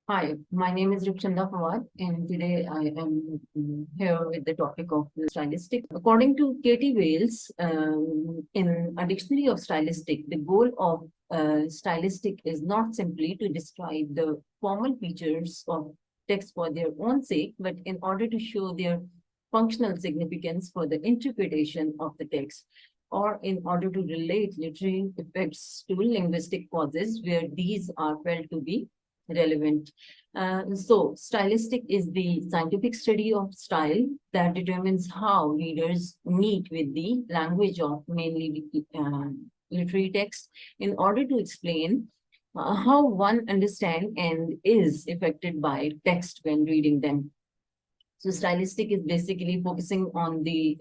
Hi, my name is Rakshanda Fawad, and today I am here with the topic of the stylistic. According to Katie Wales, in a dictionary of stylistic, the goal of stylistic is not simply to describe the formal features of text for their own sake, but in order to show their functional significance for the interpretation of the text, or in order to relate literary effects to linguistic causes where these are felt to be relevant. So, stylistic is the scientific study of style that determines how readers meet with the language of mainly literary text in order to explain how one understands and is affected by text when reading them. So stylistic is basically focusing on the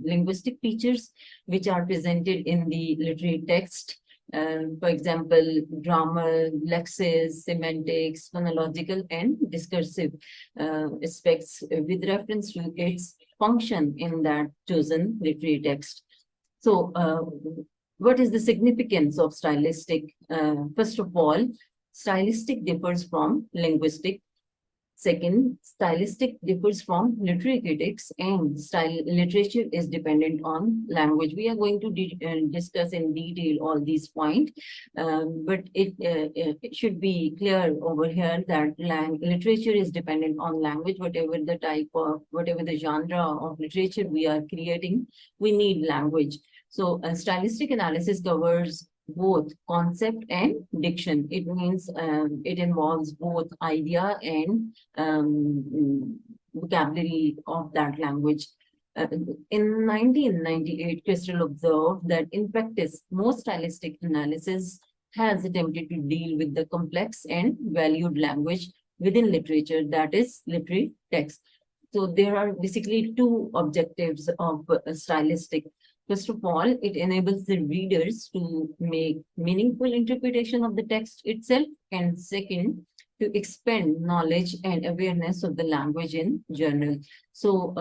linguistic features which are presented in the literary text. For example, grammar, lexis, semantics, phonological, and discursive aspects with reference to its function in that chosen literary text. So, what is the significance of stylistic? First of all, stylistic differs from linguistic. Second, stylistic differs from literary critics, and style literature is dependent on language. We are going to discuss in detail all these points, but it should be clear over here that literature is dependent on language. Whatever the type of, whatever the genre of literature we are creating, we need language. So, stylistic analysis covers both concept and diction. It means it involves both idea and vocabulary of that language. Uh, in 1998, Crystal observed that in practice, most stylistic analysis has attempted to deal with the complex and valued language within literature, that is, literary text. So there are basically two objectives of stylistic. First of all, it enables the readers to make meaningful interpretation of the text itself. And second, to expand knowledge and awareness of the language in general. So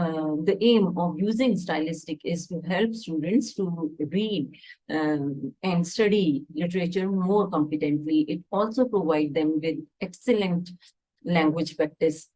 the aim of using stylistic is to help students to read and study literature more competently. It also provides them with excellent language practice.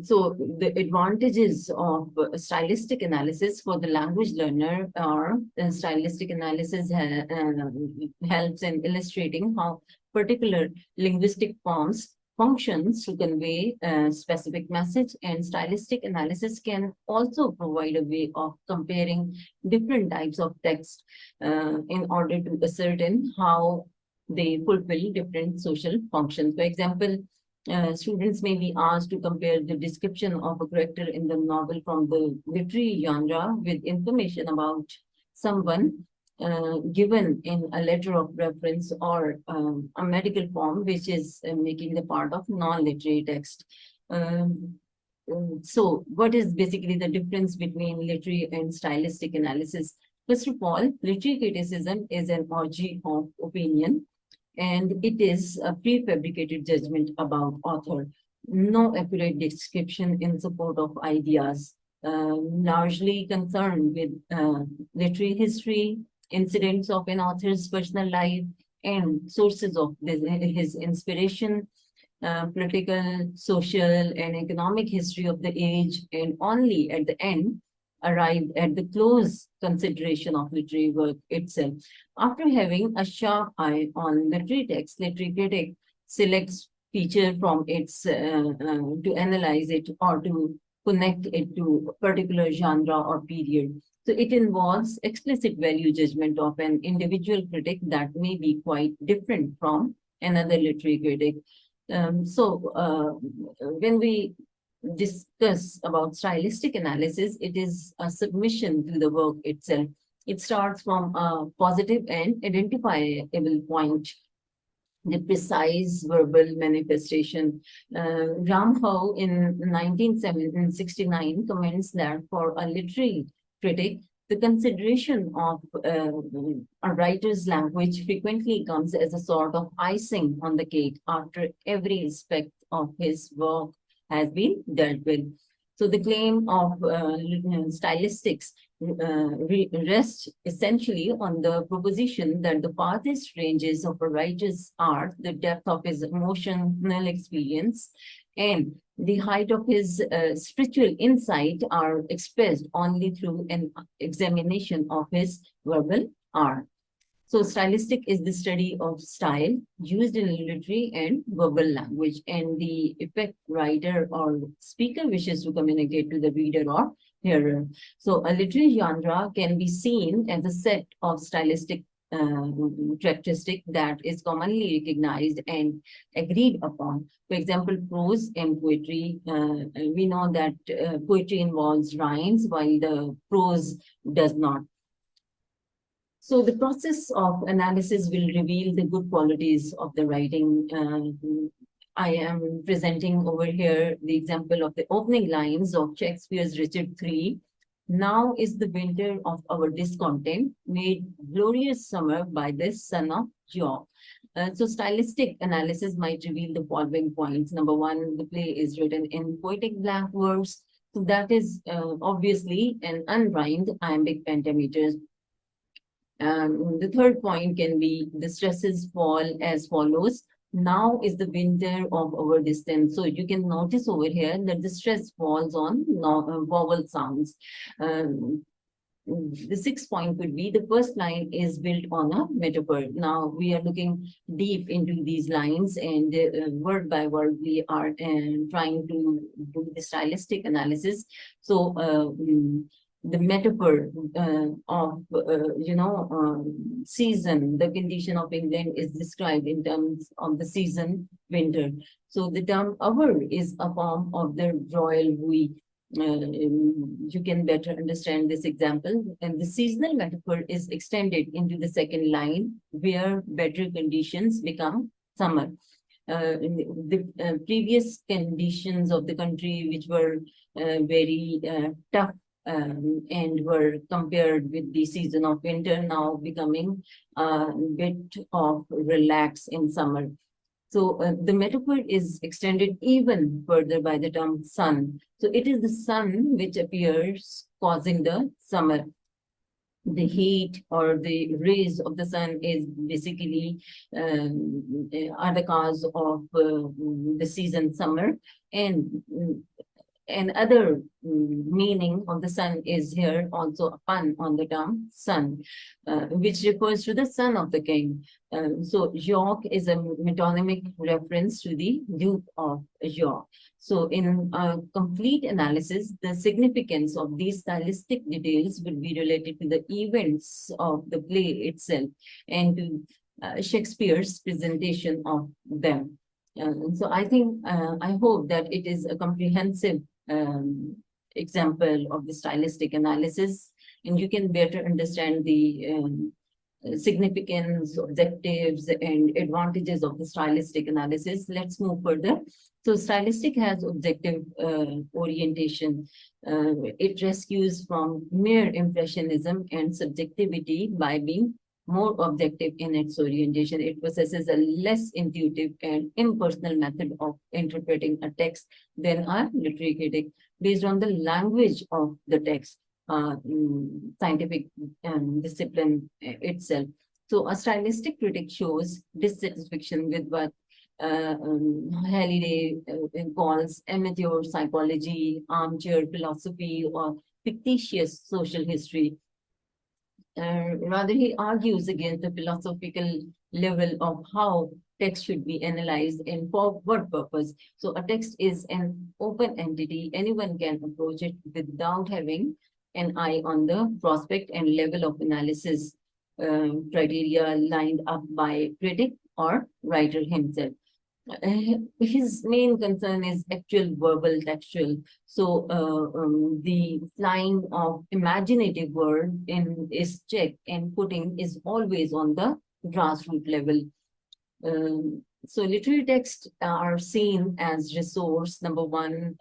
So the advantages of stylistic analysis for the language learner are stylistic analysis helps in illustrating how particular linguistic forms functions to convey a specific message, and stylistic analysis can also provide a way of comparing different types of text in order to ascertain how they fulfill different social functions. For example, students may be asked to compare the description of a character in the novel from the literary genre with information about someone given in a letter of reference or a medical form, which is making the part of non-literary text. So, what is basically the difference between literary and stylistic analysis? First of all, literary criticism is an orgy of opinion, and it is a prefabricated judgment about author. No accurate description in support of ideas, largely concerned with literary history, incidents of an author's personal life, and sources of his inspiration, political, social, and economic history of the age, and only at the end arrived at the close consideration of literary work itself. After having a sharp eye on literary text, literary critic selects feature from its to analyze it or to connect it to a particular genre or period. So it involves explicit value judgment of an individual critic that may be quite different from another literary critic. When we discuss about stylistic analysis, it is a submission to the work itself. It starts from a positive and identifiable point, the precise verbal manifestation. Ram Howe in 1969 comments that for a literary critic, the consideration of a writer's language frequently comes as a sort of icing on the cake after every aspect of his work has been dealt with. So the claim of stylistics rests essentially on the proposition that the farthest ranges of a writer's art, the depth of his emotional experience, and the height of his spiritual insight are expressed only through an examination of his verbal art. So stylistic is the study of style used in literary and verbal language, and the effect writer or speaker wishes to communicate to the reader or hearer. So a literary genre can be seen as a set of stylistic characteristic that is commonly recognized and agreed upon. For example, prose and poetry. We know that poetry involves rhymes while the prose does not. So the process of analysis will reveal the good qualities of the writing. I am presenting over here the example of the opening lines of Shakespeare's Richard III. Now is the winter of our discontent made glorious summer by the son of Job. So stylistic analysis might reveal the following points. Number one, the play is written in poetic blank verse. So that is obviously an unrhymed iambic pentameter. The third point can be the stresses fall as follows. Now is the winter of our distance. So you can notice over here that the stress falls on vowel sounds. The sixth point would be the first line is built on a metaphor. Now we are looking deep into these lines, and word by word we are trying to do the stylistic analysis. So the metaphor of season, the condition of England is described in terms of the season winter. So the term hour is a form of the royal we. You can better understand this example. And the seasonal metaphor is extended into the second line, where better conditions become summer. The previous conditions of the country, which were very tough and were compared with the season of winter, now becoming a bit of relax in summer. So the metaphor is extended even further by the term sun. So it is the sun which appears causing the summer. The heat or the rays of the sun is basically are the cause of the season summer, and other meaning of the sun is here also a pun on the term sun, which refers to the son of the king. So York is a metonymic reference to the Duke of York. So in a complete analysis, the significance of these stylistic details will be related to the events of the play itself and to Shakespeare's presentation of them. So I think, I hope that it is a comprehensive example of the stylistic analysis, and you can better understand the significance, objectives, and advantages of the stylistic analysis. Let's move further. So stylistic has objective orientation. It rescues from mere impressionism and subjectivity by being more objective in its orientation. It possesses a less intuitive and impersonal method of interpreting a text than a literary critic based on the language of the text, scientific discipline itself. So a stylistic critic shows dissatisfaction with what Halliday calls amateur psychology, armchair philosophy, or fictitious social history. Rather, he argues against the philosophical level of how text should be analyzed and for what purpose. So a text is an open entity. Anyone can approach it without having an eye on the prospect and level of analysis criteria lined up by critic or writer himself. His main concern is actual verbal textual. So the flying of imaginative word in is check and putting is always on the grassroots level. So literary texts are seen as resource. Number one,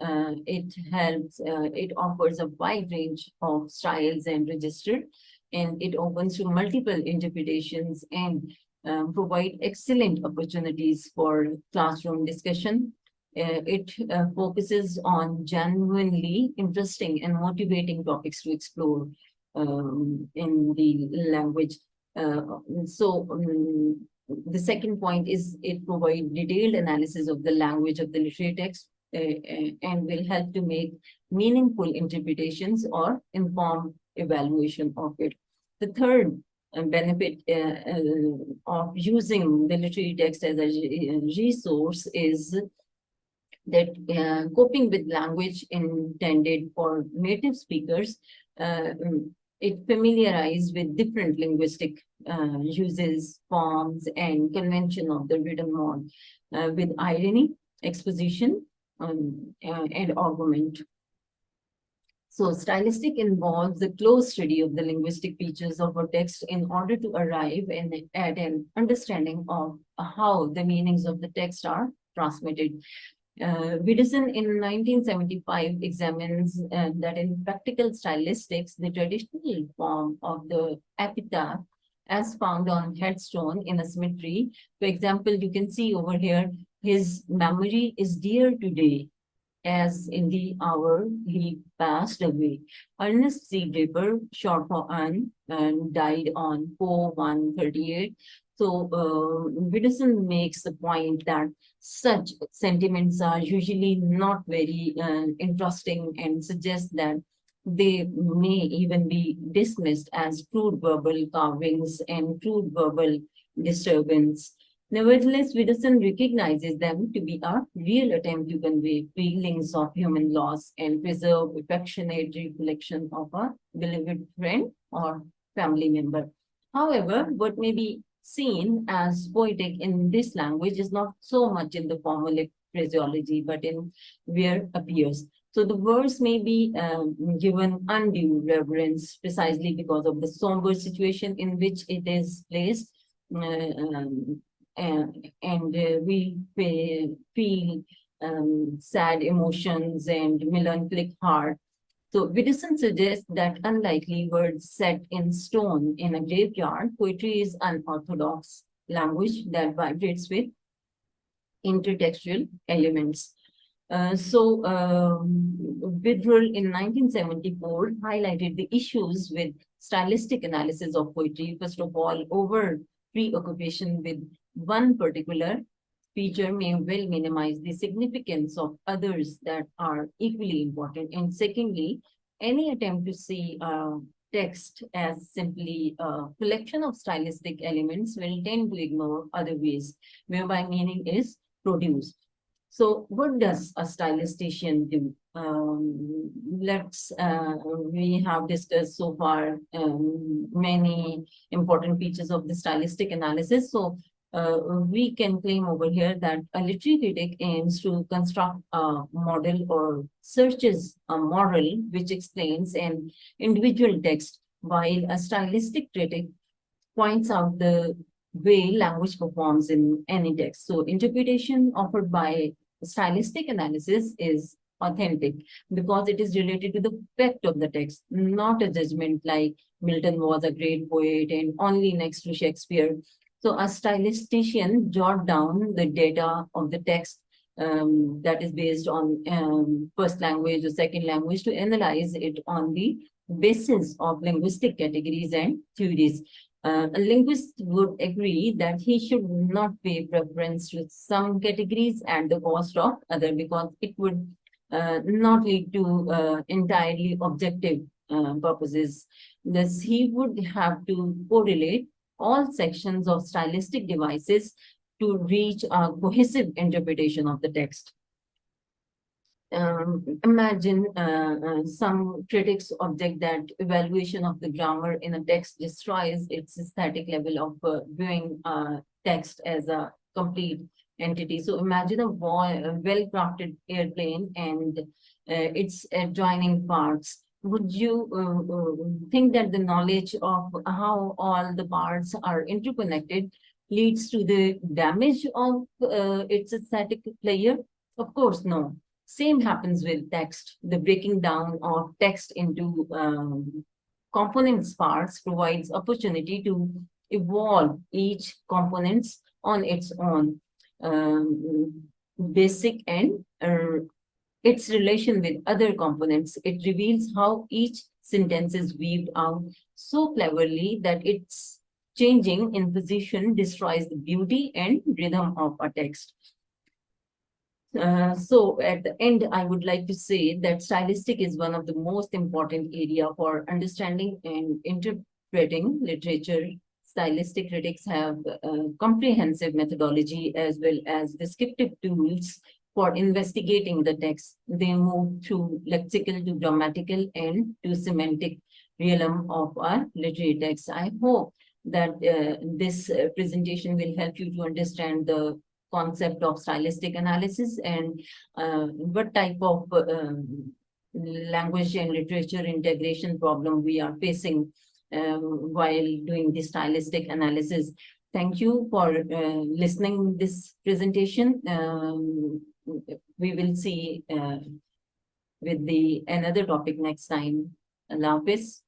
it helps, it offers a wide range of styles and register, and it opens to multiple interpretations and provide excellent opportunities for classroom discussion. It focuses on genuinely interesting and motivating topics to explore in the language. The second point is it provides detailed analysis of the language of the literary text and will help to make meaningful interpretations or inform evaluation of it. The third benefit of using the literary text as a resource is that coping with language intended for native speakers, it familiarizes with different linguistic uses, forms, and convention of the written word with irony, exposition, and argument. So stylistic involves the close study of the linguistic features of a text in order to arrive at an understanding of how the meanings of the text are transmitted. Widdowson in 1975 examines that in practical stylistics, the traditional form of the epitaph as found on headstone in a cemetery. For example, you can see over here, his memory is dear today, as in the hour he passed away. Ernest C. Draper, short for Anne, and died on 4/1/38. So Widdowson makes the point that such sentiments are usually not very interesting and suggest that they may even be dismissed as crude verbal carvings and crude verbal disturbance. Nevertheless, Widdowson recognizes them to be a real attempt to convey feelings of human loss and preserve affectionate recollection of a beloved friend or family member. However, what may be seen as poetic in this language is not so much in the formal phraseology, but in where appears. So the verse may be given undue reverence precisely because of the somber situation in which it is placed. We feel sad emotions and melancholic heart. So Widdowson suggests that unlikely words set in stone in a graveyard, poetry is unorthodox language that vibrates with intertextual elements. Witherell in 1974 highlighted the issues with stylistic analysis of poetry. First of all, over preoccupation with one particular feature may well minimize the significance of others that are equally important. And secondly, any attempt to see text as simply a collection of stylistic elements will tend to ignore other ways whereby meaning is produced. So what does a stylistician do? We have discussed so far many important features of the stylistic analysis. So we can claim over here that a literary critic aims to construct a model or searches a moral which explains an individual text, while a stylistic critic points out the way language performs in any text. So interpretation offered by stylistic analysis is authentic because it is related to the fact of the text, not a judgment like Milton was a great poet and only next to Shakespeare. So a stylistician jot down the data of the text that is based on first language or second language to analyze it on the basis of linguistic categories and theories. A linguist would agree that he should not pay preference to some categories at the cost of other because it would not lead to entirely objective purposes. Thus, he would have to correlate all sections of stylistic devices to reach a cohesive interpretation of the text. Imagine some critics object that evaluation of the grammar in a text destroys its aesthetic level of viewing text as a complete entity. So imagine a well-crafted airplane and its adjoining parts. Would you think that the knowledge of how all the parts are interconnected leads to the damage of its aesthetic layer? Of course, no. Same happens with text. The breaking down of text into components parts provides opportunity to evolve each components on its own basic and its relation with other components. It reveals how each sentence is weaved out so cleverly that its changing in position destroys the beauty and rhythm of a text. So at the end, I would like to say that stylistic is one of the most important area for understanding and interpreting literature. Stylistic critics have comprehensive methodology as well as descriptive tools for investigating the text. They move through lexical to grammatical and to semantic realm of our literary text. I hope that this presentation will help you to understand the concept of stylistic analysis and what type of language and literature integration problem we are facing while doing the stylistic analysis. Thank you for listening this presentation. We will see with the another topic next time. Allah Hafiz.